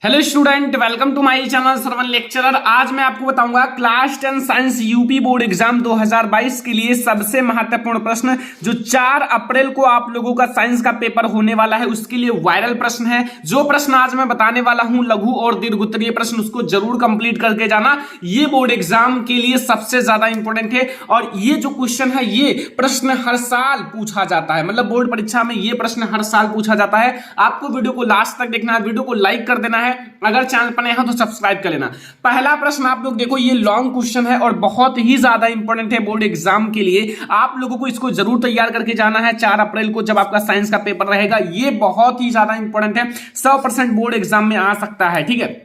Hello student, welcome to my channel Sarvan lecturer. आज मैं आपको बताऊंगा class 10 science UP board exam 2022 के लिए सबसे महत्वपूर्ण प्रश्न जो 4 अप्रैल को आप लोगों का साइंस का पेपर होने वाला है, उसके लिए वायरल प्रश्न है। जो प्रश्न आज मैं बताने वाला हूं लघु और दीर्घोत्तरीय प्रश्न, उसको जरूर कंप्लीट करके जाना। ये बोर्ड एग्जाम के लिए सबसे ज्यादा इंपॉर्टेंट है और ये जो क्वेश्चन है ये प्रश्न हर साल पूछा जाता है। मतलब बोर्ड परीक्षा में ये प्रश्न हर साल पूछा जाता है। आपको वीडियो को लास्ट तक देखना है, वीडियो को लाइक कर देना है, अगर चैनल पर नए हो तो सब्सक्राइब कर लेना। पहला प्रश्न आप लोग देखो, ये लॉन्ग क्वेश्चन है और बहुत ही ज्यादा इंपॉर्टेंट है बोर्ड एग्जाम के लिए। आप लोगों को इसको जरूर तैयार करके जाना है 4 अप्रैल को जब आपका साइंस का पेपर रहेगा। ये बहुत ही ज्यादा इंपॉर्टेंट है, 100% बोर्ड एग्जाम में आ सकता है। ठीक है,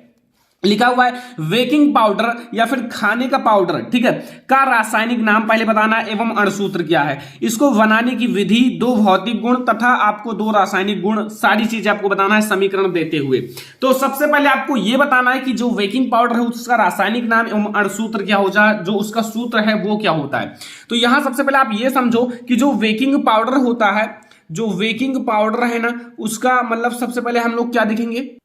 लिखा हुआ है बेकिंग पाउडर या फिर खाने का पाउडर, ठीक है, का रासायनिक नाम पहले बताना है एवं अणुसूत्र क्या है। इसको बनाने की विधि, 2 भौतिक गुण तथा आपको 2 रासायनिक गुण, सारी चीजें आपको बताना है समीकरण देते हुए। तो सबसे पहले आपको यह बताना है कि जो बेकिंग पाउडर है उसका रासायनिक नाम एवं अणुसूत्र क्या हो जाए, जो उसका सूत्र है वो क्या होता है। तो यहां सबसे पहले आप ये समझो कि जो बेकिंग पाउडर होता है, जो बेकिंग पाउडर है ना, उसका मतलब सबसे पहले हम लोग क्या देखेंगे,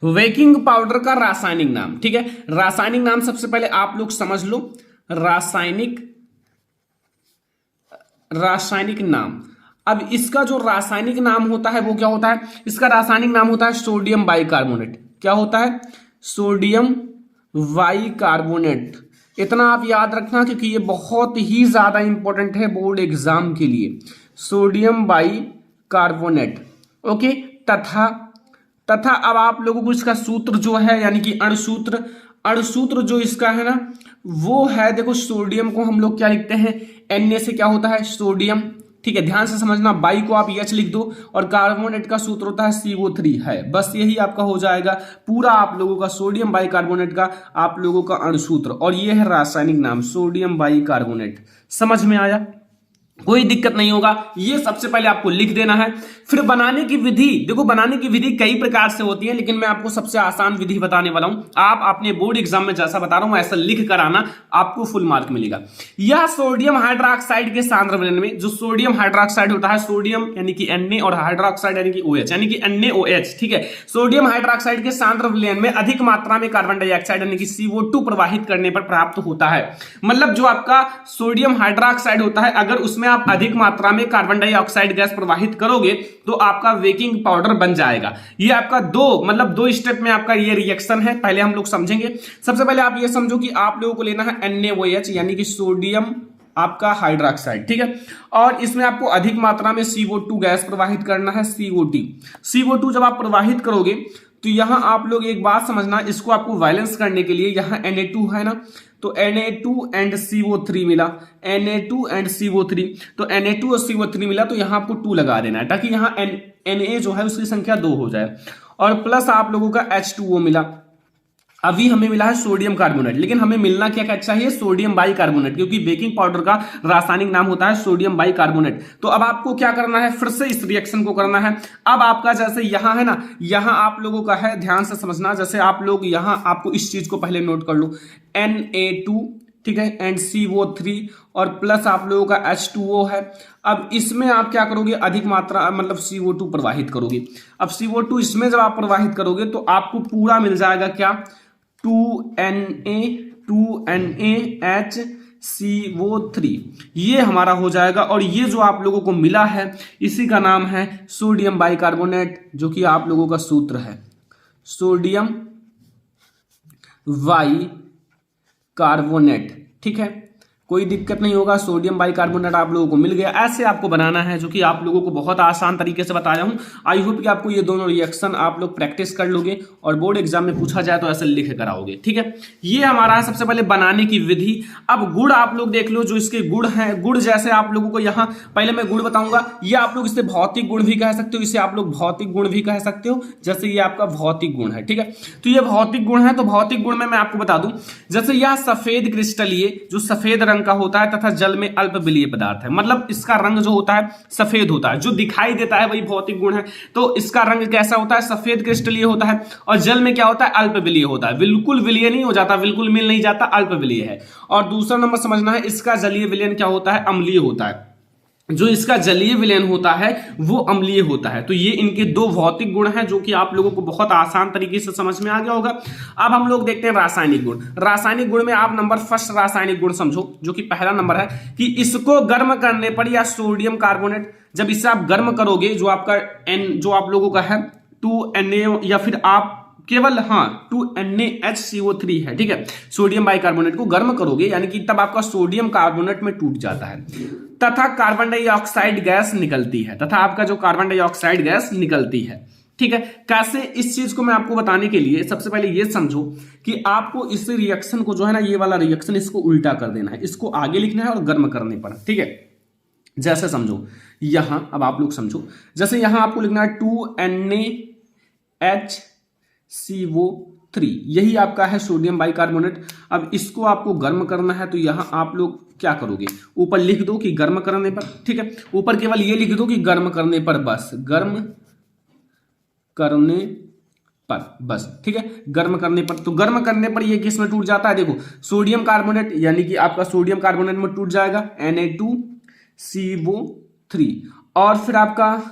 बेकिंग पाउडर का रासायनिक नाम। ठीक है, रासायनिक नाम सबसे पहले आप लोग समझ लो, रासायनिक नाम। अब इसका जो रासायनिक नाम होता है वो क्या होता है, इसका रासायनिक नाम होता है सोडियम बाइकार्बोनेट। क्या होता है, सोडियम बाइकार्बोनेट। इतना आप याद रखना क्योंकि ये बहुत ही ज्यादा इंपॉर्टेंट है बोर्ड एग्जाम के लिए, सोडियम बाइकार्बोनेट। ओके, तथा अब आप लोगों को इसका सूत्र जो है यानी कि अणुसूत्र जो इसका है ना वो है, देखो सोडियम को हम लोग क्या लिखते हैं, Na से क्या होता है, सोडियम। ठीक है, ध्यान से समझना, बाई को आप H लिख दो और कार्बोनेट का सूत्र होता है CO3 है। बस यही आपका हो जाएगा पूरा आप लोगों का सोडियम बाइकार्बोनेट का आप लोगों का अणुसूत्र, और ये है रासायनिक नाम सोडियम बाइकार्बोनेट। समझ में आया, कोई दिक्कत नहीं होगा। ये सबसे पहले आपको लिख देना है। फिर बनाने की विधि, देखो बनाने की विधि कई प्रकार से होती है, लेकिन मैं आपको सबसे आसान विधि बताने वाला हूं। आप अपने बोर्ड एग्जाम में जैसा बता रहा हूं ऐसा लिख कर आना, आपको फुल मार्क मिलेगा। यह सोडियम हाइड्रोक्साइड के सांद्र विलयन में, जो सोडियम हाइड्रोक्साइड होता है, सोडियम यानी कि Na और हाइड्रोक्साइड यानी कि OH यानी कि NaOH, ठीक है, सोडियम हाइड्रोक्साइड के सांद्र विलयन में अधिक मात्रा में कार्बन डाइऑक्साइड यानी कि CO2 प्रवाहित करने पर प्राप्त होता है। मतलब जो आपका सोडियम हाइड्रोक्साइड होता है, अगर उसमें आप अधिक मात्रा में कार्बन डाइऑक्साइड गैस प्रवाहित करोगे तो आपका बेकिंग पाउडर बन जाएगा। ये आपका दो स्टेप में आपका ये रिएक्शन है, पहले हम लोग समझेंगे। सबसे पहले आप ये समझो कि आप लोगों को लेना है NaOH यानी कि सोडियम आपका हाइड्रोक्साइड, ठीक है, और इसमें आपको अधिक मात्रा में CO2 गैस प्रवाहित करना है, CO2 जब आप प्रवाहित करोगे तो यहां आप लोग एक बात समझना, इसको आपको बैलेंस करने के लिए यहां Na2 है ना, तो Na2 एंड CO3 मिला, Na2 एंड CO3, तो Na2 और CO3 मिला तो यहां आपको 2 लगा देना है ताकि यहां Na जो है उसकी संख्या 2 हो जाए, और प्लस आप लोगों का H2O मिला। अभी हमें मिला है सोडियम कार्बोनेट, लेकिन हमें मिलना क्या चाहिए, सोडियम बाइकार्बोनेट, क्योंकि बेकिंग पाउडर का रासायनिक नाम होता है सोडियम बाइकार्बोनेट। तो अब आपको क्या करना है, फिर से इस रिएक्शन को करना है। अब आपका जैसे यहां है ना, यहां आप लोगों का है, ध्यान से समझना, जैसे आप लोग यहां, आपको इस चीज को पहले नोट कर लो, Na2, ठीक है, एंड CO3 और प्लस आप लोगों का H2O है। अब इसमें आप क्या करोगे, अधिक मात्रा मतलब CO2 प्रवाहित करोगे। अब CO2 इसमें जब आप प्रवाहित करोगे तो आपको पूरा मिल जाएगा क्या, 2NaHCO3, ये हमारा हो जाएगा। और ये जो आप लोगों को मिला है इसी का नाम है सोडियम बाइकार्बोनेट, जो कि आप लोगों का सूत्र है सोडियम बाइकार्बोनेट। ठीक है, कोई दिक्कत नहीं होगा, सोडियम बाइकार्बोनेट आप लोगों को मिल गया। ऐसे आपको बनाना है, जो कि आप लोगों को बहुत आसान तरीके से बताया हूं। आई होप कि आपको ये दोनों रिएक्शन आप लोग प्रैक्टिस कर लोगे और बोर्ड एग्जाम में पूछा जाए तो ऐसे लिख कर आओगे। ठीक है, ये हमारा है सबसे पहले बनाने की विधि। अब गुड़ आप लोग देख लो, जो इसके गुड़ हैं, गुड़ जैसे आप लोगों को यहाँ पहले मैं गुड़ बताऊंगा, ये आप लोग इसे भौतिक गुण भी कह सकते हो, इसे आप लोग भौतिक गुण भी कह सकते हो, जैसे ये आपका भौतिक गुण है। ठीक है, तो ये भौतिक गुण है, तो भौतिक गुण में मैं आपको बता दूं, जैसे यह सफेद क्रिस्टलीय जो सफेद रंग का होता है तथा जल में अल्प विलीय पदार्थ है। मतलब इसका रंग जो होता है सफेद होता है, जो दिखाई देता है वही भौतिक गुण है। तो इसका रंग कैसा होता है, सफेद क्रिस्टलीय होता है, और जल में क्या होता है, अल्प विलीय होता है। बिल्कुल विलीय नहीं हो जाता, बिल्कुल मिल नहीं जाता, अल्प विलीय है। और दूसरा नंबर समझना है, इसका जलीय विलयन क्या होता है, अम्लीय होता है। जो इसका जलीय विलयन होता है वो अम्लीय होता है। तो ये इनके दो भौतिक गुण हैं जो कि आप लोगों को बहुत आसान तरीके से समझ में आ गया होगा। अब हम लोग देखते हैं रासायनिक गुण। रासायनिक गुण में आप नंबर फर्स्ट रासायनिक गुण समझो, जो कि पहला नंबर है कि इसको गर्म करने पर या सोडियम कार्बोनेट, जब इसे आप गर्म करोगे, जो आपका जो आप लोगों का है 2Na या फिर आप केवल 2NaHCO3 है, ठीक है, सोडियम बाइकार्बोनेट को गर्म करोगे यानी कि तब आपका सोडियम कार्बोनेट में टूट जाता है तथा कार्बन डाइऑक्साइड गैस निकलती है, तथा आपका जो कार्बन डाइऑक्साइड गैस निकलती है, ठीक है। कैसे, इस चीज को मैं आपको बताने के लिए सबसे पहले ये समझो कि आपको इस रिएक्शन को जो है ना, ये वाला रिएक्शन इसको उल्टा कर देना है, इसको आगे लिखना है और गर्म करने पर, ठीक है। जैसे समझो यहां, अब आप लोग समझो, जैसे यहां आपको लिखना है 2NaHCO3, यही आपका है सोडियम बाइकार्बोनेट। अब इसको आपको गर्म करना है, तो यहां आप लोग क्या करोगे, ऊपर लिख दो कि गर्म करने पर, ठीक है, ऊपर केवल ये लिख दो कि गर्म करने पर, बस गर्म करने पर, बस, ठीक है, गर्म करने पर। तो गर्म करने पर ये किस में टूट जाता है, देखो सोडियम कार्बोनेट, यानी कि आपका सोडियम कार्बोनेट में टूट जाएगा Na2CO3, और फिर आपका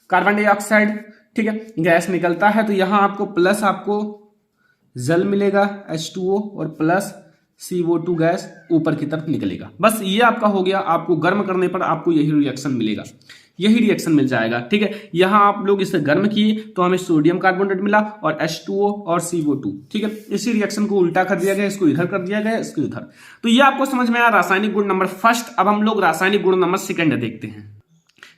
कार्बन डाइऑक्साइड, ठीक है, गैस निकलता है, तो यहां आपको प्लस आपको जल मिलेगा H2O और प्लस CO2 गैस ऊपर की तरफ निकलेगा। बस ये आपका हो गया, आपको गर्म करने पर आपको यही रिएक्शन मिलेगा, यही रिएक्शन मिल जाएगा, ठीक है। यहां आप लोग इसे गर्म किए तो हमें सोडियम कार्बोनेट मिला और H2O और CO2, ठीक है। इसी रिएक्शन को उल्टा कर दिया गया, इसको इधर कर दिया गया, इसको इधर। तो ये आपको समझ में आया रासायनिक गुण नंबर फर्स्ट। अब हम लोग रासायनिक गुण नंबर सेकंड देखते हैं।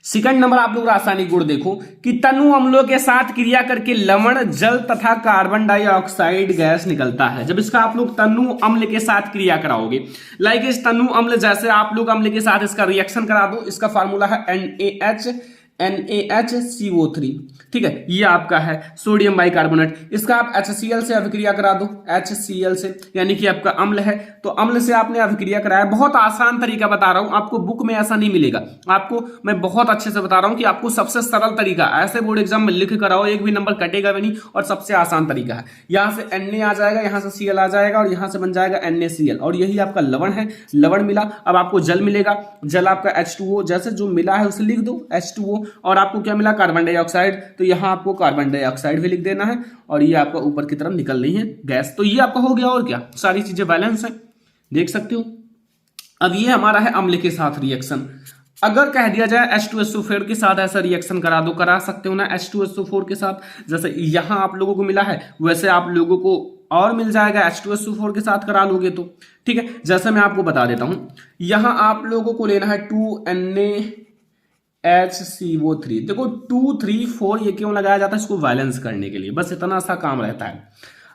सेकंड नंबर आप लोग रासायनिक गुण देखो कि तनु अम्लों के साथ क्रिया करके लवण, जल तथा कार्बन डाइऑक्साइड गैस निकलता है। जब इसका आप लोग तनु अम्ल के साथ क्रिया कराओगे, लाइक इस तनु अम्ल, जैसे आप लोग अम्ल के साथ इसका रिएक्शन करा दो, इसका फार्मूला है NaHCO3, ठीक है, ये आपका है सोडियम बाइकार्बोनेट। इसका आप HCl से अभिक्रिया करा दो, HCl से, यानी कि आपका अम्ल है, तो अम्ल से आपने अभिक्रिया कराया। बहुत आसान तरीका बता रहा हूं, आपको बुक में ऐसा नहीं मिलेगा, आपको मैं बहुत अच्छे से बता रहा हूं कि आपको सबसे सरल तरीका, ऐसे बोर्ड एग्जाम में लिख कराओ, एक भी नंबर कटेगा भी नहीं, और सबसे आसान तरीका है। यहां से Na आ जाएगा, यहां से Cl आ जाएगा, और यहां से बन जाएगा NaCl, और यही आपका लवण है, लवण मिला। अब आपको जल मिलेगा, जल आपका H2O, जैसे जो मिला है उसे लिख दो H2O, और आपको क्या मिला, कार्बन डाइऑक्साइड, तो यहां आपको कार्बन डाइऑक्साइड भी लिख देना है, और ये आपका ऊपर की तरफ निकल रही है गैस। तो ये आपका हो गया, और क्या, सारी चीजें बैलेंस है, देख सकते हो। अब ये हमारा है अम्ल के साथ रिएक्शन। अगर कह दिया जाए H2SO4 के साथ ऐसा रिएक्शन करा दो, करा सकते हो ना H2SO4 के साथ, जैसे यहां आप लोगों को मिला है वैसे आप लोगों को और मिल जाएगा H2SO4 के साथ करा लोगे तो, ठीक है। जैसे मैं आपको बता देता हूं, यहां आप लोगों को लेना है 2NaHCO3, देखो 2, 3, 4 ये क्यों लगाया जाता है, इसको बैलेंस करने के लिए, बस इतना सा काम रहता है।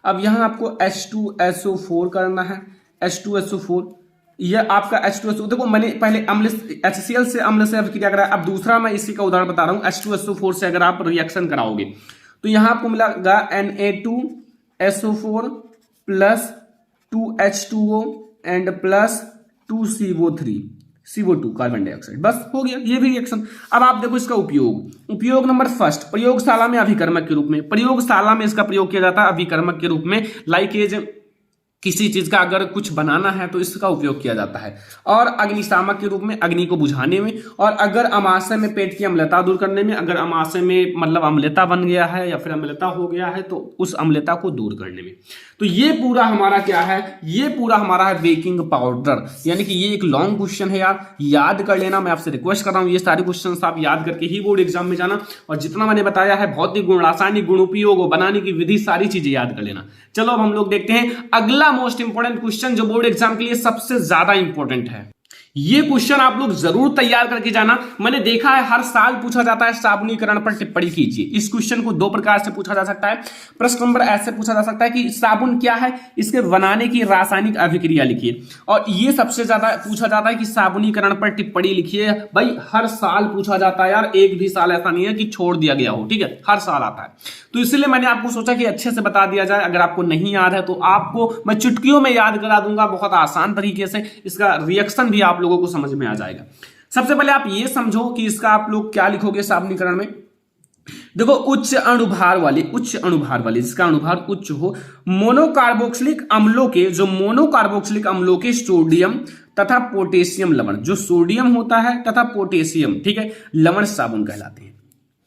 अब यहां आपको H2SO4 करना है, H2SO4, यह आपका H2SO, देखो मैंने पहले अम्ल HCl से अम्ल से अभिक्रिया कराया, अब दूसरा मैं इसी का उदाहरण बता रहा हूं, H2SO4 से अगर आप रिएक्शन कराओगे तो यहां आपको मिलेगा Na2SO4 plus 2H2O and plus 2CO2 carbon dioxide, बस हो गया ये भी रिएक्शन। अब आप देखो इसका उपयोग नंबर फर्स्ट, प्रयोगशाला में अभिकर्मक के रूप में, प्रयोगशाला में इसका प्रयोग किया जाता है अभिकर्मक के रूप में, लाइक एज किसी चीज का अगर कुछ बनाना है तो इसका उपयोग किया जाता है, और अग्निशामक के रूप में अग्नि को बुझाने में, और अगर अमाशय में पेट की अम्लता दूर करने में, अगर अमाशय में मतलब अम्लता बन गया है या फिर अम्लता हो गया है तो उस अम्लता को दूर करने में। तो ये पूरा हमारा क्या है, ये पूरा हमारा है बेकिंग पाउडर, यानी कि ये एक लॉन्ग क्वेश्चन है यार, याद कर लेना, मैं आपसे रिक्वेस्ट कर रहा हूं ये सारे क्वेश्चन आप याद करके ही बोर्ड एग्जाम में जाना, और जितना मैंने बताया है भौतिक गुण, रासायनिक गुण, उपयोग, बनाने की विधि, सारी चीजें याद कर लेना। चलो अब हम लोग देखते हैं अगला मोस्ट इंपोर्टेंट क्वेश्चन, जो बोर्ड एग्जाम के लिए सबसे ज्यादा इंपॉर्टेंट है। ये क्वेश्चन आप लोग जरूर तैयार करके जाना, मैंने देखा है हर साल पूछा जाता है, साबुनीकरण पर टिप्पणी कीजिए। इस क्वेश्चन को दो प्रकार से पूछा जा सकता है। प्रश्न नंबर ऐसे पूछा जा सकता है कि साबुन क्या है, इसके बनाने की रासायनिक अभिक्रिया लिखिए, और ये सबसे ज्यादा पूछा जाता है कि साबुनीकरण पर टिप्पणी लिखिए। भाई हर साल पूछा जाता है यार, एक भी साल ऐसा नहीं है कि छोड़ दिया गया हो, ठीक है, हर साल आता है। तो इसलिए मैंने आपको सोचा कि अच्छे से बता दिया जाए, अगर आपको नहीं याद है तो आपको मैं चुटकियों में याद करा दूंगा, बहुत आसान तरीके से, इसका रिएक्शन भी आप लोगों को समझ में आ जाएगा। सबसे पहले आप ये समझो कि इसका आप लोग क्या लिखोगे साबुनीकरण में, देखो उच्च अणुभार वाले जिसका अणुभार उच्च हो, मोनोकार्बोक्सिलिक अम्लों के, जो मोनोकार्बोक्सिलिक अम्लों के सोडियम तथा पोटेशियम लवण, जो सोडियम होता है तथा पोटेशियम, ठीक है, लवण साबुन कहलाते हैं।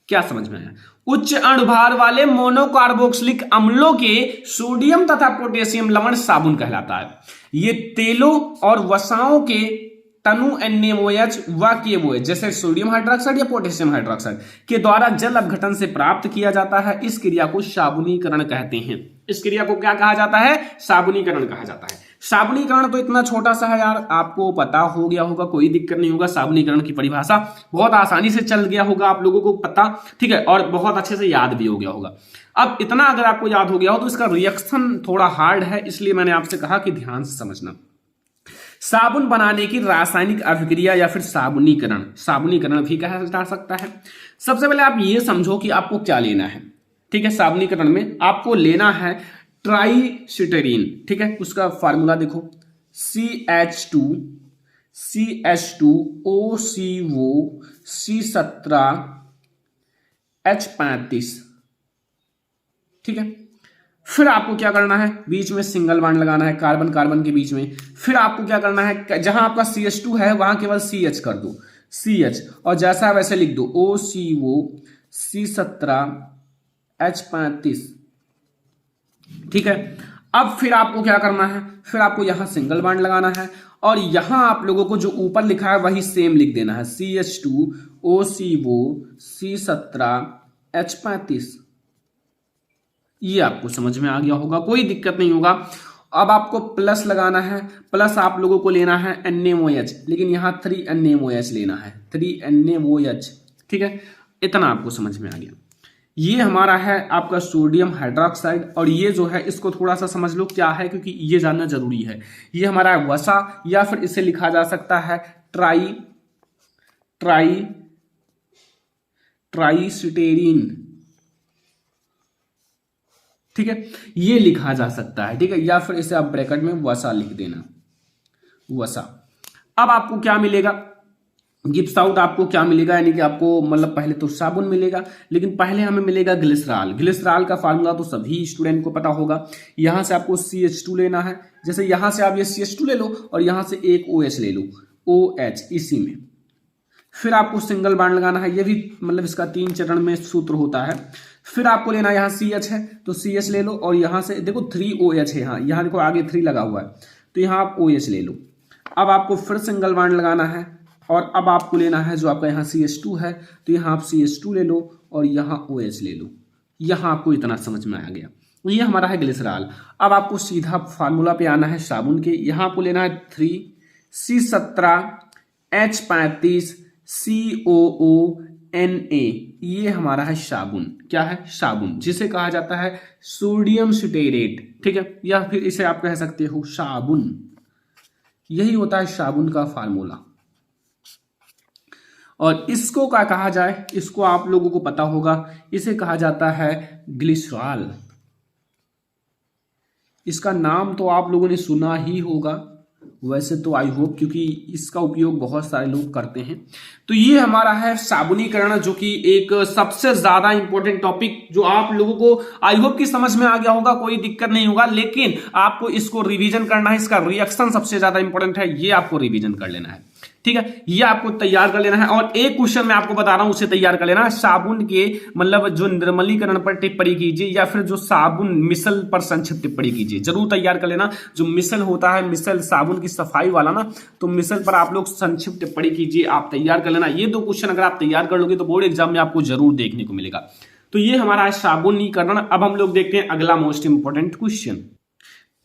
क्या समझ में आया? उच्च अणुभार वाले मोनोकार्बोक्सिलिक अम्लों के सोडियम तथा पोटेशियम लवण साबुन कहलाता है। ये तेलों और वसाओं के तनु NaOH व KOH जैसे सोडियम हाइड्रोक्साइड या पोटेशियम हाइड्रोक्साइड के द्वारा जल अपघटन से प्राप्त किया जाता है। इस क्रिया को साबुनीकरण कहते हैं। इस क्रिया को क्या कहा जाता है? साबुनीकरण कहा जाता है। साबुनीकरण तो इतना छोटा सा है यार, आपको पता हो गया होगा, कोई दिक्कत नहीं होगा। साबुनीकरण की परिभाषा बहुत आसानी से चल गया होगा आप लोगों को पता, ठीक है, और बहुत अच्छे से याद भी हो गया होगा। अब इतना अगर आपको याद हो गया हो तो इसका रिएक्शन थोड़ा हार्ड है, इसलिए मैंने आपसे कहा कि ध्यान से समझना। साबुन बनाने की रासायनिक अभिक्रिया या फिर साबुनीकरण भी कहा जा सकता है। सबसे पहले आप ये समझो कि आपको क्या लेना है, ठीक है। साबुनीकरण में आपको लेना है ट्राइसिटेरीन, ठीक है। उसका फार्मूला देखो, CH2 OCO C17 H35, ठीक है। फिर आपको क्या करना है? बीच में सिंगल बॉन्ड लगाना है, कार्बन कार्बन के बीच में। फिर आपको क्या करना है? जहां आपका CH2 है वहां केवल CH कर दो, CH, और जैसा वैसे लिख दो OCO C17 H35, ठीक है। अब फिर आपको क्या करना है? फिर आपको यहां सिंगल बॉन्ड लगाना है और यहां आप लोगों को जो ऊपर लिखा है वही सेम लिख देना है, CH2 OCO C17 H35। ये आपको समझ में आ गया होगा, कोई दिक्कत नहीं होगा। अब आपको प्लस लगाना है, प्लस आप लोगों को लेना है NaOH, लेकिन यहां 3 NaOH लेना है, 3 NaOH, ठीक है। इतना आपको समझ में आ गया। ये हमारा है आपका सोडियम हाइड्रोक्साइड, और ये जो है इसको थोड़ा सा समझ लो क्या है, क्योंकि ये जानना जरूरी है। ये हमारा वसा, या फिर इसे लिखा जा सकता है ट्राइसिटेरीन, ठीक है, ये लिखा जा सकता है, ठीक है। या फिर इसे आप ब्रैकेट में वसा लिख देना, वसा। अब आपको क्या मिलेगा? गिब्स आउट आपको क्या मिलेगा, यानी कि आपको मतलब पहले तो साबुन मिलेगा, लेकिन पहले हमें मिलेगा ग्लिसरॉल। ग्लिसरॉल का फार्मूला तो सभी स्टूडेंट को पता होगा। यहां से आपको CH2 लेना है, जैसे यहां से आप ये CH2 ले लो और यहां से एक OH ले लो, OH इसी में। फिर आपको सिंगल बॉन्ड लगाना है, ये भी मतलब इसका 3 चरण में सूत्र होता है। फिर आपको लेना है, यहाँ CH है तो CH ले लो, और यहां से देखो 3 OH है, यहाँ देखो आगे 3 लगा हुआ है, तो यहाँ आप OH ले लो। अब आपको फिर सिंगल बॉन्ड लगाना है, और अब आपको लेना है जो आपका यहाँ CH2 है, तो यहाँ आप CH2 ले लो और यहाँ OH ले लो। यहाँ आपको इतना समझ में आ गया। ये हमारा है ग्लिसरॉल। अब आपको सीधा फार्मूला पे आना है साबुन के। यहाँ आपको लेना है 3 C17 H35 COONA, ये हमारा है साबुन। क्या है? साबुन, जिसे कहा जाता है सोडियम स्यूटेरेट, ठीक है, या फिर इसे आप कह सकते हो साबुन। यही होता है साबुन का फार्मूला। और इसको क्या कहा जाए, इसको आप लोगों को पता होगा, इसे कहा जाता है ग्लिसरॉल। इसका नाम तो आप लोगों ने सुना ही होगा, वैसे तो आई होप, क्योंकि इसका उपयोग बहुत सारे लोग करते हैं। तो ये हमारा है साबुनीकरण, जो कि एक सबसे ज्यादा इंपॉर्टेंट टॉपिक, जो आप लोगों को आई होप की समझ में आ गया होगा, कोई दिक्कत नहीं होगा। लेकिन आपको इसको रिवीजन करना है, इसका रिएक्शन सबसे ज्यादा इंपॉर्टेंट है, ये आपको रिवीजन कर लेना है, ठीक है। ये आपको तैयार कर लेना है। और एक क्वेश्चन मैं आपको बता रहा हूं, उसे तैयार कर लेना। साबुन के मतलब जो निर्मलीकरण पर टिप्पणी कीजिए, या फिर जो साबुन मिसल पर संक्षिप्त टिप्पणी कीजिए, जरूर तैयार कर लेना। जो मिसल होता है, मिसल साबुन की सफाई वाला ना, तो मिसल पर आप लोग संक्षिप्त टिप्पणी कीजिए, आप तैयार कर लेना। ये 2 क्वेश्चन अगर आप तैयार कर लोगे तो बोर्ड एग्जाम में आपको जरूर देखने को मिलेगा। तो ये हमारा है साबुनीकरण। अब हम लोग देखते हैं अगला मोस्ट इंपोर्टेंट क्वेश्चन।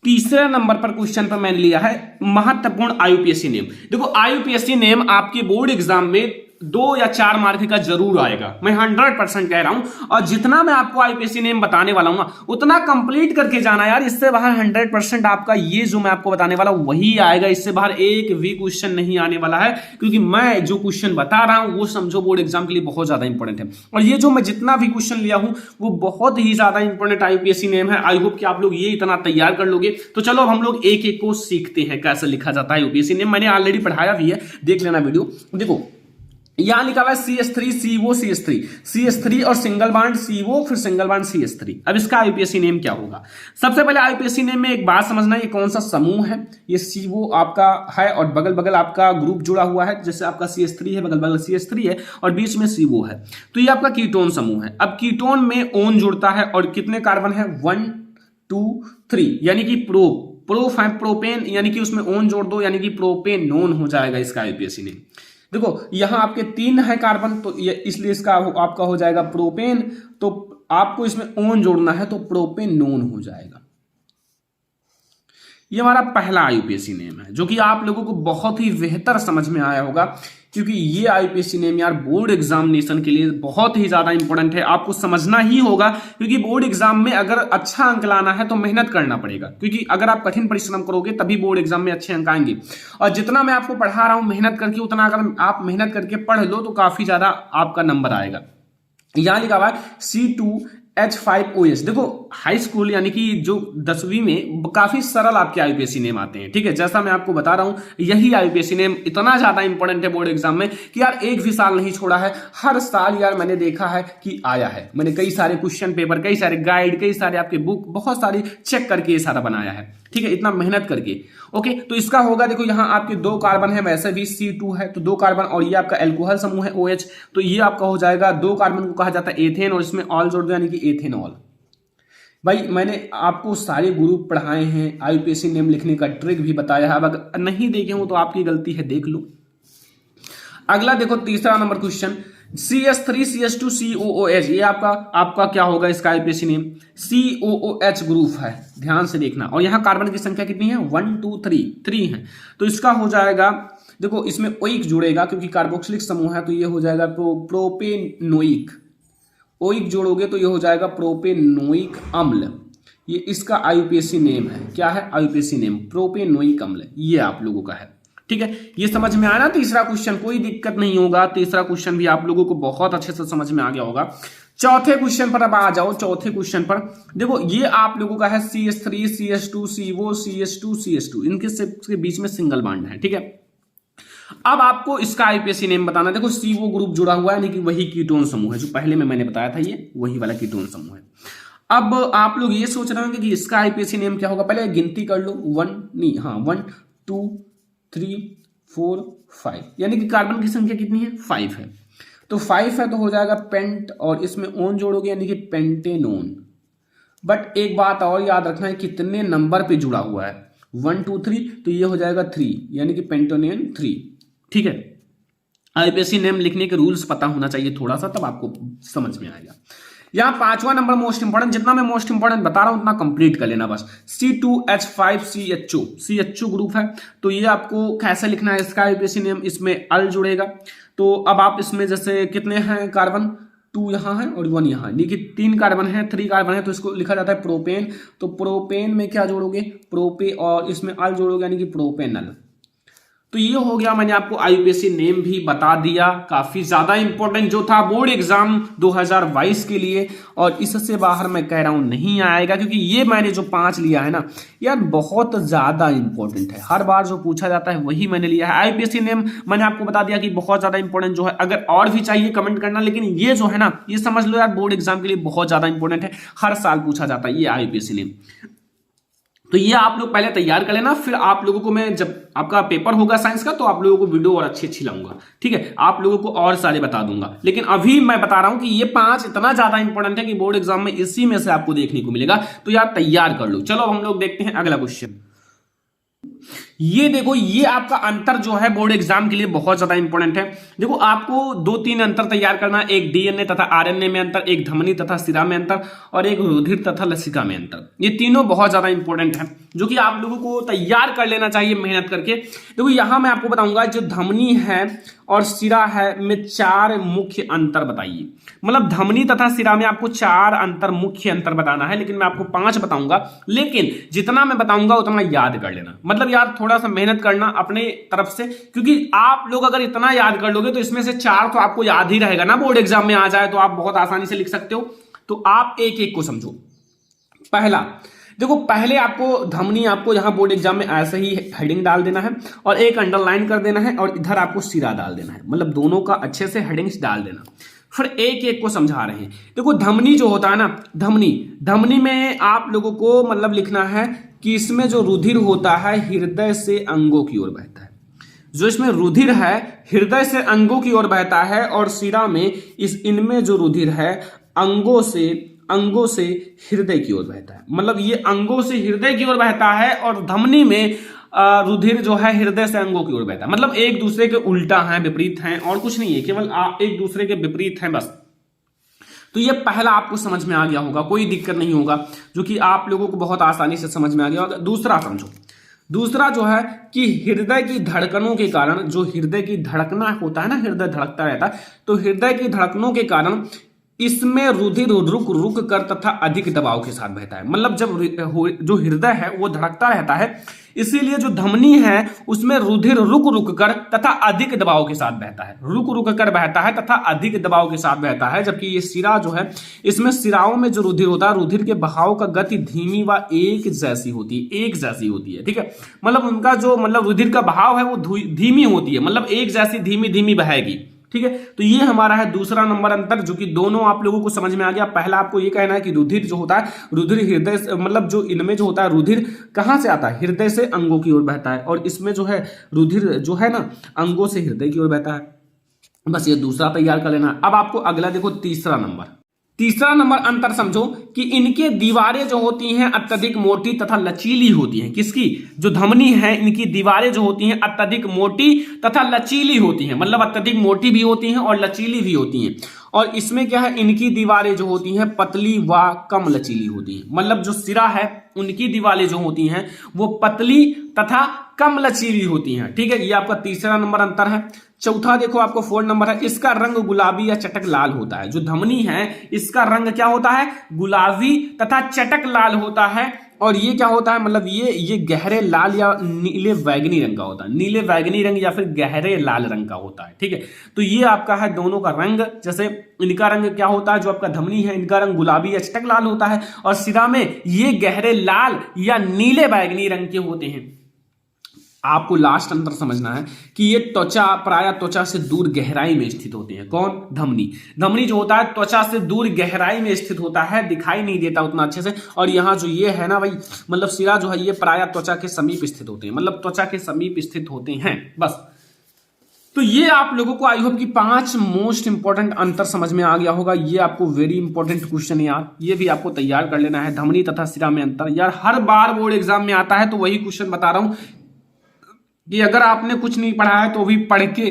तीसरे नंबर पर क्वेश्चन पर मैंने लिया है महत्वपूर्ण IUPAC नेम। देखो IUPAC नेम आपके बोर्ड एग्जाम में 2 या 4 मार्क का जरूर आएगा, मैं 100% कह रहा हूं। और जितना मैं आपको IUPAC नेम बताने वाला हूं ना, उतना कंप्लीट करके जाना यार। इससे बाहर 100% आपका ये जो मैं आपको बताने वाला हूं वही आएगा। इससे बाहर एक भी क्वेश्चन नहीं आने वाला है, क्योंकि मैं जो क्वेश्चन बता रहा हूं वो समझो बोर्ड एग्जाम के लिए बहुत ज्यादा इंपॉर्टेंट है। और ये जो मैं जितना भी क्वेश्चन लिया हूं वो बहुत ही ज्यादा इंपॉर्टेंट IUPAC नेम है। आई होप कि आप लोग ये इतना तैयार कर लोगे। तो चलो अब हम लोग एक एक को सीखते हैं कैसे लिखा जाता है IUPAC नेम। मैंने ऑलरेडी पढ़ाया भी है, देख लेना वीडियो। देखो यहां लिखा हुआ है CH3 CO CH3 और सिंगल बॉन्ड CO फिर सिंगल बॉन्ड CH3। अब इसका आईयूपीएसी नेम क्या होगा? सबसे पहले आईयूपीएसी नेम में एक बात समझना, ये कौन सा समूह है। ये CO आपका है और बगल बगल आपका ग्रुप जुड़ा हुआ है, जैसे आपका CH3 है, बगल बगल CH3 है और बीच में CO है, तो ये आपका कीटोन समूह है। अब कीटोन में ओन जुड़ता है और कितने कार्बन है? 1 2 3, यानी कि प्रोपेन, यानी कि उसमें ओन जोड़ दो, यानी कि प्रोपेनोन हो जाएगा इसका आईयूपीएसी नेम। देखो यहां आपके 3 है कार्बन, तो ये इसलिए इसका आपका हो जाएगा प्रोपेन, तो आपको इसमें ओन जोड़ना है तो प्रोपेनोन हो जाएगा। ये हमारा पहला आईयूपीएसी नेम है जो कि आप लोगों को बहुत ही बेहतर समझ में आया होगा, क्योंकि ये आईयूपीएसी नेम यार बोर्ड एग्जामिनेशन के लिए बहुत ही ज्यादा इंपॉर्टेंट है, आपको समझना ही होगा। क्योंकि बोर्ड एग्जाम में अगर अच्छा अंक लाना है तो मेहनत करना पड़ेगा, क्योंकि अगर आप कठिन परिश्रम करोगे तभी बोर्ड एग्जाम में अच्छे अंक आएंगे। और जितना मैं आपको पढ़ा रहा हूं मेहनत करके, उतना अगर आप मेहनत करके पढ़ लो तो काफी ज्यादा आपका नंबर आएगा। यहां लिखा हुआ है C2H5OH। देखो हाई स्कूल यानी कि जो 10वीं में काफी सरल आपके आईयूपीएसी नेम आते हैं, ठीक है। जैसा मैं आपको बता रहा हूं यही आईयूपीएसी नेम इतना ज्यादा इंपॉर्टेंट है बोर्ड एग्जाम में कि यार एक भी साल नहीं छोड़ा है, हर साल यार मैंने देखा है कि आया है। मैंने कई सारे क्वेश्चन पेपर, कई सारे गाइड, कई सारे आपके बुक बहुत सारी चेक करके ये सारा बनाया है, ठीक है, इतना मेहनत करके। ओके, तो इसका होगा, देखो यहाँ आपके 2 कार्बन है, वैसे भी C2 है तो 2 कार्बन, और ये आपका एल्कोहल समूह है OH, तो ये आपका हो जाएगा 2 कार्बन को कहा जाता है एथेन, और इसमें ऑल जोड़ दो यानी कि एथेनॉल। भाई मैंने आपको सारे ग्रुप पढ़ाए हैं, आईयूपीएसी नेम लिखने का ट्रिक भी बताया है, अब अगर नहीं देखे हो तो आपकी गलती है, देख लो। अगला देखो तीसरा नंबर क्वेश्चन, CH3CH2COOH, ये आपका क्या होगा इसका आईयूपीएसी नेम? COOH ग्रुप है, ध्यान से देखना। और यहां कार्बन की संख्या कितनी है? 1 2 3 है, तो इसका हो जाएगा, देखो इसमें ओइक जुड़ेगा क्योंकि कार्बोक्सिलिक समूह है, तो ये हो जाएगा प्रोपेनोइक। ओइक जोड़ोगे तो ये हो जाएगा प्रोपेनोइक अम्ल। ये इसका आईयूपीएसी नेम है, क्या है आईयूपीएसी नेम? प्रोपेनोइक अम्ल, ये आप लोगों का है, ठीक है। ये समझ में आया ना तीसरा क्वेश्चन? कोई दिक्कत नहीं होगा, तीसरा क्वेश्चन भी आप लोगों को बहुत अच्छे से समझ में आ गया होगा। चौथे क्वेश्चन पर अब आ जाओ। चौथे क्वेश्चन पर देखो ये आप लोगों का है CH3 CH2 CO CH2 CH2, इनके बीच में सिंगल बॉन्ड है, ठीक है। अब आपको इसका आईयूपीएसी नेम बताना। देखो CO ग्रुप जुड़ा हुआ है, यानी कि वही कीटोन समूह है जो पहले में मैंने बताया था, ये वही वाला कीटोन समूह है। अब आप लोग ये सोच रहे होंगे कि इसका आईयूपीएसी नेम क्या होगा, पहले गिनती कर लो। 1 2 3 4 5, यानी कि कार्बन की संख्या कितनी है? 5 है, तो 5 है तो हो जाएगा पेंट, और इसमें ओन जोड़ोगे यानी कि पेंटेनोन। बट एक बात और याद रखना है, कितने नंबर पे जुड़ा हुआ है? 1 2 3, तो ये हो जाएगा 3, यानी कि पेंटोनियन 3, ठीक है। आईयूपीएसी नेम लिखने के रूल्स पता होना चाहिए थोड़ा सा, तब आपको समझ में आएगा। यहां 5वां नंबर मोस्ट इंपॉर्टेंट, जितना मैं मोस्ट इंपॉर्टेंट बता रहा हूं उतना कंप्लीट कर लेना बस। C2H5CHO ग्रुप है, तो ये आपको कैसे लिखना है इसका आईयूपीएसी नेम? इसमें अल जुड़ेगा, तो अब आप इसमें जैसे कितने हैं कार्बन? 2 यहाँ है और 1 यहाँ, यानी कि 3 कार्बन है, 3 कार्बन है, तो इसको लिखा जाता है प्रोपेन। तो प्रोपेन में क्या जोड़ोगे? प्रोपे, और इसमें अल जोड़ोगे यानी कि प्रोपेनल। तो ये हो गया, मैंने आपको आईयूपीएसी नेम भी बता दिया, काफी ज्यादा इंपॉर्टेंट जो था बोर्ड एग्जाम 2022 के लिए, और इससे बाहर मैं कह रहा हूं नहीं आएगा, क्योंकि ये मैंने जो 5 लिया है ना यार बहुत ज्यादा इंपॉर्टेंट है, हर बार जो पूछा जाता है वही मैंने लिया है। आईयूपीएसी नेम मैंने आपको बता दिया कि बहुत ज्यादा इंपॉर्टेंट जो है, अगर और भी चाहिए कमेंट करना, लेकिन ये जो है ना ये समझ लो यार बोर्ड एग्जाम के लिए बहुत ज्यादा इंपॉर्टेंट है, हर साल पूछा जाता है ये आईयूपीएसी नेम। तो ये आप लोग पहले तैयार कर लेना, फिर आप लोगों को मैं जब आपका पेपर होगा साइंस का तो आप लोगों को वीडियो और अच्छी लाऊंगा, ठीक है, आप लोगों को और सारे बता दूंगा। लेकिन अभी मैं बता रहा हूं कि ये 5 इतना ज्यादा इंपॉर्टेंट है कि बोर्ड एग्जाम में इसी में से आपको देखने को मिलेगा, तो यार तैयार कर लो। चलो हम लोग देखते हैं अगला क्वेश्चन। ये देखो ये आपका अंतर जो है बोर्ड एग्जाम के लिए बहुत ज्यादा इंपॉर्टेंट है। देखो आपको 2-3 अंतर तैयार करना, एक डीएनए तथा आरएनए में अंतर, एक धमनी तथा सिरा में अंतर, और एक रुधिर तथा लसिका में अंतर। ये तीनों बहुत ज्यादा इंपॉर्टेंट है जो कि आप लोगों को तैयार कर लेना चाहिए मेहनत करके। देखो यहां मैं आपको बताऊंगा जो धमनी है और सिरा है में 4 मुख्य अंतर बताइए। मतलब धमनी तथा सिरा में आपको 4 मुख्य अंतर बताना है, लेकिन मैं आपको 5 बताऊंगा, लेकिन जितना मैं बताऊंगा उतना याद कर लेना। मतलब यार थोड़ा सा मेहनत करना अपने तरफ से, क्योंकि आप लोग अगर इतना याद कर लोगे तो इसमें से 4 तो आपको याद ही रहेगा ना, बोर्ड एग्जाम में आ जाए तो आप बहुत आसानी से लिख सकते हो। तो आप एक एक को समझो। पहला देखो पहले आपको धमनी, आपको यहाँ बोर्ड एग्जाम में ऐसे ही हेडिंग डाल देना है और एक अंडरलाइन कर देना है और इधर आपको सिरा डाल देना है, मतलब दोनों का अच्छे से हेडिंग्स डाल देना। फिर एक एक को समझा रहे हैं। देखो धमनी जो होता है ना, धमनी में आप लोगों को मतलब लिखना है कि इसमें जो रुधिर होता है हृदय से अंगों की ओर बहता है। जो इसमें रुधिर है हृदय से अंगों की ओर बहता है, और सिरा में इनमें जो रुधिर है अंगों से हृदय की ओर बहता है। मतलब ये अंगों से हृदय की ओर बहता है और धमनी में रुधिर जो है हृदय से अंगों की ओर बहता है। मतलब एक दूसरे के उल्टा हैं, विपरीत हैं, और कुछ नहीं है, केवल एक दूसरे के विपरीत हैं बस। तो ये पहला आपको समझ में आ गया होगा, कोई दिक्कत नहीं होगा, जो कि आप लोगों को बहुत आसानी से समझ में आ गया होगा। दूसरा समझो, दूसरा जो है कि हृदय की धड़कनों के कारण, जो हृदय की धड़कना होता है ना, हृदय धड़कता रहता है, तो हृदय की धड़कनों के कारण इसमें रुधिर रुक कर तथा अधिक दबाव के साथ बहता है। मतलब जब जो हृदय है वो धड़कता रहता है, इसीलिए जो धमनी है उसमें रुधिर रुक कर तथा अधिक दबाव के साथ बहता है, रुक कर बहता है तथा अधिक दबाव के साथ बहता है। जबकि ये सिरा जो है, इसमें सिराओं में जो रुधिर होता है, रुधिर के बहाव का गति धीमी व एक जैसी होती है, ठीक है। मतलब उनका जो मतलब रुधिर का बहाव है वो धीमी होती है, मतलब एक जैसी धीमी बहेगी, ठीक है। तो ये हमारा है दूसरा नंबर अंतर, जो कि दोनों आप लोगों को समझ में आ गया। पहला आपको ये कहना है कि रुधिर जो होता है, रुधिर हृदय से, मतलब जो इनमें जो होता है रुधिर कहां से आता है, हृदय से अंगों की ओर बहता है, और इसमें जो है रुधिर जो है ना अंगों से हृदय की ओर बहता है। बस ये दूसरा तैयार कर लेना। अब आपको अगला देखो, तीसरा नंबर अंतर समझो कि इनके दीवारें जो होती हैं अत्यधिक मोटी तथा लचीली होती हैं। किसकी? जो धमनी है, इनकी दीवारें जो होती हैं अत्यधिक मोटी तथा लचीली होती हैं, मतलब अत्यधिक मोटी भी होती हैं और लचीली भी होती हैं। और इसमें क्या है, इनकी दीवारें जो होती हैं पतली व कम लचीली होती हैं। मतलब जो सिरा है उनकी दीवारें जो होती हैं वो पतली तथा कम लचीली होती हैं, ठीक है। ये आपका तीसरा नंबर अंतर है। चौथा देखो आपको 4 नंबर है, इसका रंग गुलाबी या चटक लाल होता है। जो धमनी है इसका रंग क्या होता है, गुलाबी तथा चटक लाल होता है। और ये क्या होता है, मतलब ये गहरे लाल या नीले बैगनी रंग का होता है, नीले बैगनी रंग या फिर गहरे लाल रंग का होता है, ठीक है। तो ये आपका है दोनों का रंग। जैसे इनका रंग क्या होता है, जो आपका धमनी है इनका रंग गुलाबी या चटक लाल होता है, और सिरा में ये गहरे लाल या नीले बैगनी रंग के होते हैं। आपको लास्ट अंतर समझना है कि ये प्राय त्वचा से दूर गहराई में स्थित होते हैं। कौन? धमनी जो होता है त्वचा से दूर गहराई में स्थित होता है, दिखाई नहीं देता उतना अच्छे से। और यहाँ जो ये है ना भाई, मतलब सिरा जो है ये प्राय त्वचा के समीप स्थित होते हैं, मतलब त्वचा के समीप स्थित होते हैं बस। तो ये आप लोगों को आई होप कि 5 मोस्ट इंपॉर्टेंट अंतर समझ में आ गया होगा। ये आपको वेरी इंपॉर्टेंट क्वेश्चन है यार, ये भी आपको तैयार कर लेना है। धमनी तथा सिरा में अंतर यार हर बार बोर्ड एग्जाम में आता है, तो वही क्वेश्चन बता रहा हूं कि अगर आपने कुछ नहीं पढ़ा है तो भी पढ़ के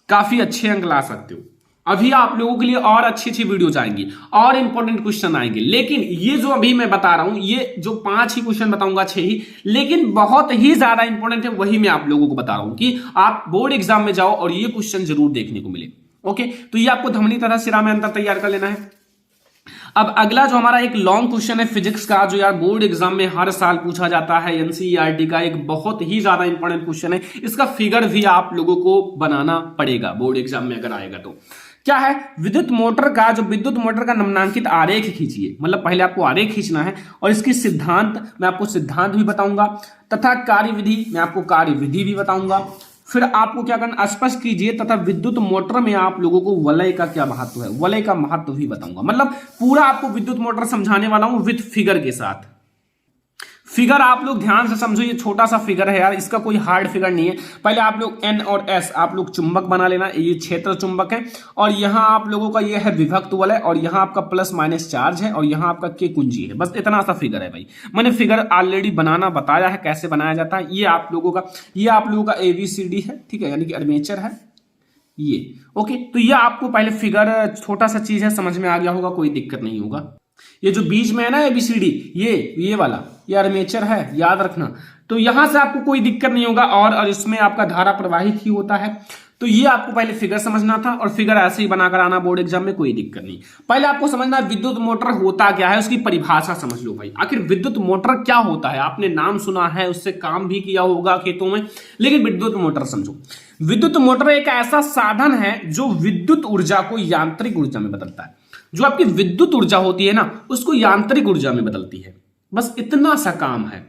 काफी अच्छे अंक ला सकते हो। अभी आप लोगों के लिए और अच्छी वीडियोज आएंगी और इंपॉर्टेंट क्वेश्चन आएंगे, लेकिन ये जो अभी मैं बता रहा हूं, ये जो 5 ही क्वेश्चन बताऊंगा, 6 ही, लेकिन बहुत ही ज्यादा इंपॉर्टेंट है, वही मैं आप लोगों को बता रहा हूं कि आप बोर्ड एग्जाम में जाओ और ये क्वेश्चन जरूर देखने को मिले। ओके, तो ये आपको धमनी तथा सिरा में अंतर तैयार कर लेना है। अब अगला जो हमारा एक लॉन्ग क्वेश्चन है फिजिक्स का, जो यार बोर्ड एग्जाम में हर साल पूछा जाता है, एनसीईआरटी का एक बहुत ही ज्यादा इंपॉर्टेंट क्वेश्चन है। इसका फिगर भी आप लोगों को बनाना पड़ेगा बोर्ड एग्जाम में अगर आएगा तो। क्या है, विद्युत मोटर का निम्नांकित आरेख खींचिए। मतलब पहले आपको आरेख खींचना है और इसकी सिद्धांत, मैं आपको सिद्धांत भी बताऊंगा, तथा कार्यविधि, मैं आपको कार्यविधि भी बताऊंगा। फिर आपको क्या करना, स्पष्ट कीजिए, तथा विद्युत मोटर में आप लोगों को वलय का क्या महत्व है, वलय का महत्व भी बताऊंगा। मतलब पूरा आपको विद्युत मोटर समझाने वाला हूं विद फिगर के साथ। फिगर आप लोग ध्यान से समझो, ये छोटा सा फिगर है यार, इसका कोई हार्ड फिगर नहीं है। पहले आप लोग N और S आप लोग चुंबक बना लेना, ये क्षेत्र चुंबक है, और यहाँ आप लोगों का ये है विभक्त वलय, और यहाँ आपका प्लस माइनस चार्ज है, और यहाँ आपका K कुंजी है। बस इतना सा फिगर है भाई, मैंने फिगर ऑलरेडी बनाना बताया है कैसे बनाया जाता है। ये आप लोगों का ABCD है, ठीक है, यानी कि आर्मेचर है ये। ओके, तो ये आपको पहले फिगर, छोटा सा चीज है, समझ में आ गया होगा, कोई दिक्कत नहीं होगा। ये जो बीच में है ना ABCD, ये वाला, ये आर्मेचर है, याद रखना। तो यहां से आपको कोई दिक्कत नहीं होगा, और इसमें आपका धारा प्रवाहित ही होता है। तो ये आपको पहले फिगर समझना था, और फिगर ऐसे ही बनाकर आना बोर्ड एग्जाम में, कोई दिक्कत नहीं। पहले आपको समझना है विद्युत मोटर होता क्या है, उसकी परिभाषा समझ लो भाई। आखिर विद्युत मोटर क्या होता है, आपने नाम सुना है, उससे काम भी किया होगा खेतों में, लेकिन विद्युत मोटर समझो। विद्युत मोटर एक ऐसा साधन है जो विद्युत ऊर्जा को यांत्रिक ऊर्जा में बदलता है। जो आपकी विद्युत ऊर्जा होती है ना, उसको यांत्रिक ऊर्जा में बदलती है। बस इतना सा काम है।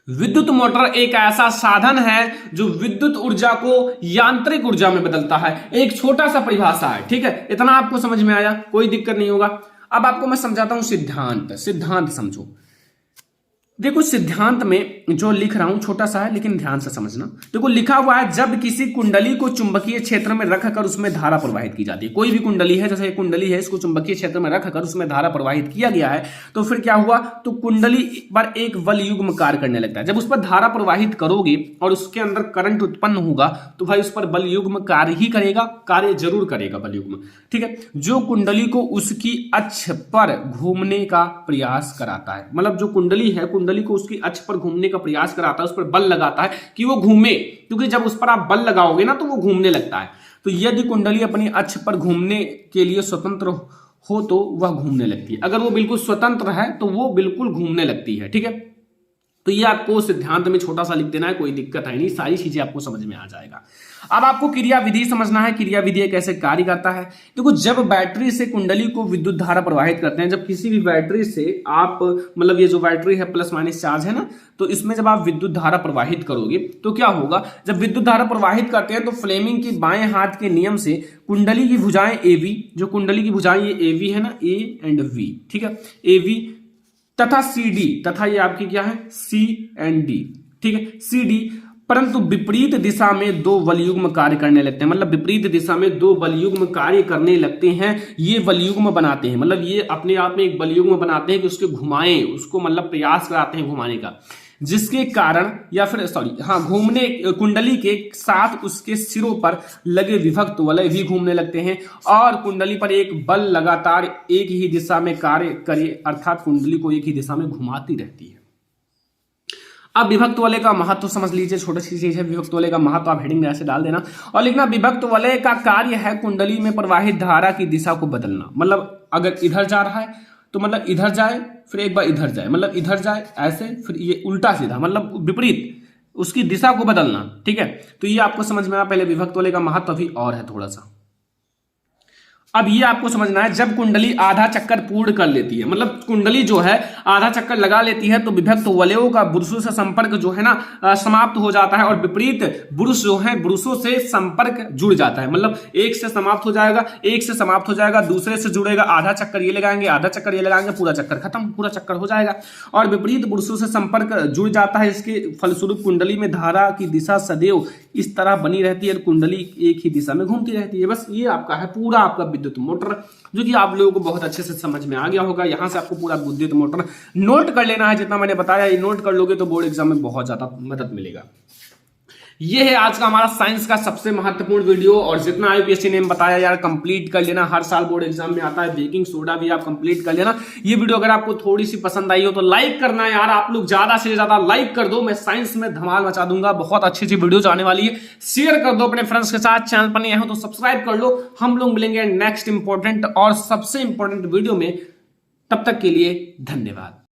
विद्युत मोटर एक ऐसा साधन है जो विद्युत ऊर्जा को यांत्रिक ऊर्जा में बदलता है। एक छोटा सा परिभाषा है, ठीक है, इतना आपको समझ में आया, कोई दिक्कत नहीं होगा। अब आपको मैं समझाता हूं सिद्धांत समझो। देखो सिद्धांत में जो लिख रहा हूं छोटा सा है लेकिन ध्यान से समझना। देखो लिखा हुआ है, जब किसी कुंडली को चुंबकीय क्षेत्र में रखकर उसमें धारा प्रवाहित की जाती है। कोई भी कुंडली है, जैसे कुंडली है, इसको चुंबकीय क्षेत्र में रखकर उसमें धारा प्रवाहित किया गया है, तो फिर क्या हुआ, तो कुंडली पर एक बल युग्म कार्य करने लगता है। जब उस पर धारा प्रवाहित करोगे और उसके अंदर करंट उत्पन्न होगा तो भाई उस पर बल युग्म कार्य ही करेगा, कार्य जरूर करेगा बल युग्म, ठीक है। जो कुंडली को उसकी अक्ष पर घूमने का प्रयास कराता है, मतलब जो कुंडली है, कुंडली को उसकी अक्ष पर घूमने का प्रयास कराता है, उस पर बल लगाता है कि वो घूमे, क्योंकि जब उस पर आप बल लगाओगे ना तो वो घूमने लगता है। तो यदि कुंडली अपनी अक्ष पर घूमने के लिए स्वतंत्र हो तो वह घूमने लगती है। अगर वो बिल्कुल स्वतंत्र है तो वो बिल्कुल घूमने लगती है, ठीक है। तो ये आपको सिद्धांत में छोटा सा लिख देना है, कोई दिक्कत है नहीं, सारी चीजें आपको समझ में आ जाएगा। अब आपको क्रियाविधि समझना है, क्रियाविधि कैसे कार्य करता है। देखो जब बैटरी से कुंडली को विद्युत धारा प्रवाहित करते हैं, जब किसी भी बैटरी से आप, मतलब ये जो बैटरी है प्लस माइनस चार्ज है ना, तो इसमें जब आप विद्युत धारा प्रवाहित करोगे तो क्या होगा, जब विद्युत धारा प्रवाहित करते हैं तो फ्लेमिंग की बाएं हाथ के नियम से कुंडली की भुजाएं एवी, जो कुंडली की भुजाएं ये एवी है ना, ए एंड वी, ठीक है, एवी तथा सी डी, तथा ये आपकी क्या है, सी एंड डी, ठीक है, सी डी, परंतु विपरीत दिशा में दो बलयुग्म कार्य करने लगते हैं। मतलब विपरीत दिशा में दो बलयुग्म कार्य करने लगते हैं, ये बलयुग्म बनाते हैं, मतलब ये अपने आप में एक बलयुग्म बनाते हैं कि उसके घुमाएं, उसको मतलब प्रयास कराते हैं घुमाने का, जिसके कारण या फिर घूमने कुंडली के साथ उसके सिरों पर लगे विभक्त वलय भी घूमने लगते हैं और कुंडली पर एक बल लगातार एक ही दिशा में कार्य करे, अर्थात कुंडली को एक ही दिशा में घुमाती रहती है। अब विभक्त वलय का महत्व समझ लीजिए, छोटी सी चीज है विभक्त वलय का महत्व, आप हेडिंग में ऐसे डाल देना और लिखना, विभक्त वलय का कार्य है कुंडली में प्रवाहित धारा की दिशा को बदलना। मतलब अगर इधर जा रहा है तो मतलब इधर जाए, फिर एक बार इधर जाए, मतलब इधर जाए ऐसे, फिर ये उल्टा सीधा, मतलब विपरीत, उसकी दिशा को बदलना, ठीक है। तो ये आपको समझ में आया। पहले विभक्त वलय का महत्व भी और है थोड़ा सा। अब ये आपको समझना है, जब कुंडली आधा चक्कर पूर्ण कर लेती है, मतलब कुंडली जो है आधा चक्कर लगा लेती है, तो विभक्त वलयों का बुरुषों से संपर्क जो है ना समाप्त हो जाता है और विपरीत बुरुष जो है बुरुषों से संपर्क जुड़ जाता है। मतलब एक से समाप्त हो जाएगा, एक से समाप्त हो जाएगा, दूसरे से जुड़ेगा, आधा चक्कर ये लगाएंगे, आधा चक्कर ये लगाएंगे, पूरा चक्कर खत्म, पूरा चक्कर हो जाएगा और विपरीत बुरुषों से संपर्क जुड़ जाता है। इसके फलस्वरूप कुंडली में धारा की दिशा सदैव इस तरह बनी रहती है, कुंडली एक ही दिशा में घूमती रहती है। बस ये आपका है पूरा आपका विद्युत मोटर, जो कि आप लोगों को बहुत अच्छे से समझ में आ गया होगा। यहां से आपको पूरा विद्युत मोटर नोट कर लेना है, जितना मैंने बताया ये नोट कर लोगे तो बोर्ड एग्जाम में बहुत ज्यादा मदद मिलेगा। ये है आज का हमारा साइंस का सबसे महत्वपूर्ण वीडियो और जितना यूपीएससी ने बताया यार कंप्लीट कर लेना, हर साल बोर्ड एग्जाम में आता है, बेकिंग सोडा भी आप कंप्लीट कर लेना। ये वीडियो अगर आपको थोड़ी सी पसंद आई हो तो लाइक करना यार, आप लोग ज्यादा से ज्यादा लाइक कर दो, मैं साइंस में धमाल मचा दूंगा, बहुत अच्छी अच्छी वीडियो आने वाली है। शेयर कर दो अपने फ्रेंड्स के साथ, चैनल पर नहीं हो तो सब्सक्राइब कर लो। हम लोग मिलेंगे नेक्स्ट इंपॉर्टेंट और सबसे इंपॉर्टेंट वीडियो में, तब तक के लिए धन्यवाद।